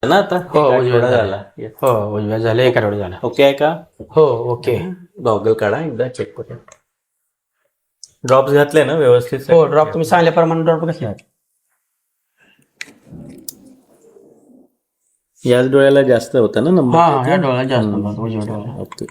ना आता हो एक उजव्या आठवडा झाल्या. झाला. हो उजव्या झाल्या, एक आठवडा झाला. ओके आहे का? हो ओके. गॉगल काढा एकदा चेक करूया. ड्रॉप्स घातले ना व्यवस्थित? हो ड्रॉप तुम्ही सांगितल्याप्रमाणे ड्रॉप घेतला. याच डोळ्याला जास्त होता ना नंबर? हा या डोळ्याला जास्त नंबर, उजव्या डोळ्याला. ओके.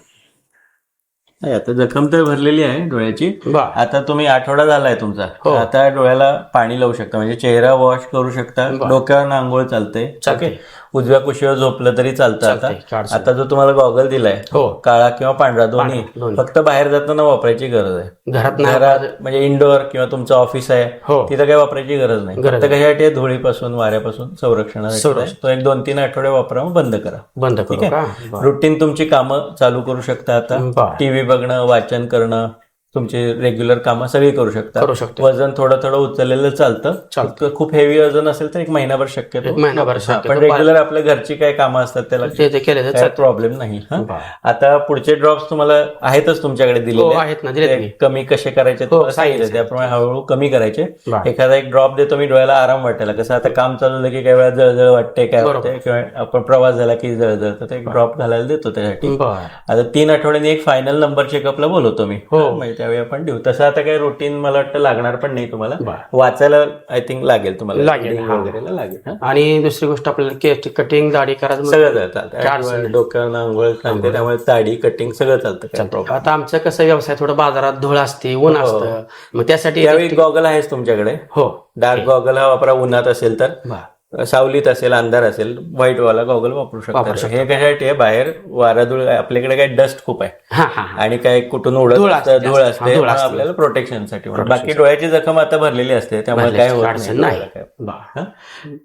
नाही, आता जखम तर भरलेली आहे डोळ्याची. बा आता तुम्ही आठवडा झालाय तुमचा. हो. आता डोळ्याला पाणी लावू शकता, म्हणजे चेहरा वॉश करू शकता, बरं. डोक्यावर आंघोळ चालते. चालते. ओके. उजव्या कुशीवर झोपलं तरी चालतं. चालतंय, काढ आता जो तुम्हाला गॉगल दिलाय हो. काळा किंवा पांढरा दोन्ही दोन्ही. फक्त बाहेर जाताना वापरायची गरज आहे. घरात नाही घरात म्हणजे इंडोर किंवा तुमचं ऑफिस आहे हो. तिथं काही वापरायची गरज नाही. गरज फक्त कशासाठी आहे? धुळीपासून वाऱ्यापासून संरक्षणासाठी आहे. तो एक 2-3 आठवडे वापरा, मग बंद करा. बंद करू ठीक का? आहे. रुटीन तुमची कामं चालू करू शकता. आता बरं. टीव्ही बघणं, वाचन करणं, तुमची रेग्युलर कामं सगळी करू शकता. करू शकतो. वजन थोडं थोडं उचललेलं चालतं. इतकं खूप हेवी वजन असेल तर एक महिनाभर शक्यतो. एक महिनाभर हा, शक्यतो. पण रेग्युलर आपल्या घरची काही कामं असतात त्याला ते केले तर काही चालतं. प्रॉब्लेम नाही. हा. बरं. आता पुढचे ड्रॉप्स तुम्हाला आहेतच तुमच्याकडे हो दिलेले. आहेत ना, दिलेत ते मी. कमी कसे करायचे तुम्हाला सांगितलं, सांगितलं. त्याप्रमाणे हळूहळू कमी करायचे. बरं. एखादा एक ड्रॉप देतो मी, डोळ्याला आराम वाटायला. कसं आता काम चालू झालं की काही वेळा जळजळ वाटते, काय बरोबर. वाटते, किंवा आपण प्रवास झाला की जळजळ, तर एक ड्रॉप घालायला देतो त्यासाठी. बरं. आता 3 आठवड्यांनी एक फायनल नंबर चेकअपला बोलवतो मी. हो. म्हणजे त्यावेळी आपण देऊ. तसं आता काही रुटीन मला वाटतं लागणार पण नाही तुम्हाला. बरं. वाचायला आय थिंक लागेल तुम्हाला. लागेल, reading हा. वगैरेला लागेल. हा. आणि दुसरी गोष्ट आपल्याला केस कटिंग दाढी करायचं सगळं काय चालतं. अडचण नाही. डोक्यावर आंघोळ सांगते, त्यामुळे दाढी कटिंग सगळं चालतं. काय problem. आता आमचं कसं व्यवसाय थोडं बाजारात धूळ असते, ऊन असतं, मग त्यासाठी त्यावेळी गॉगल आहेच तुमच्याकडे. हो डार्क गॉगल हा वापरा. उन्हात असेल तर, बरं. सावलीत असेल, अंधार असेल, व्हाईट वाला गॉगल वापरू शकता. हे कशासाठी आहे? बाहेर वाराधूळ, आपल्याकडे काय डस्ट खूप आहे हा हा आणि काय कुठून उडत धूळ असतं, असते, धूळ हा, असते, धूळ म्हणून असते. आपल्याला प्रोटेक्शनसाठी. बाकी डोळ्याची जखम आता भरलेली असते, त्यामुळे काय होत अडचण नाही. नाही. बरं.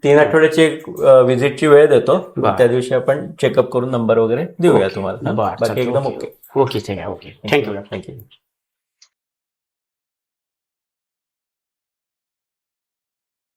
3 आठवड्याची एक व्हिजिटची वेळ देतो. बरं. त्या दिवशी आपण चेकअप करून नंबर वगैरे देऊया तुम्हाला. बरं, बाकी चालतं. एकदम ओके. ओके ठीक आहे. Okay thank you. थँक्यू.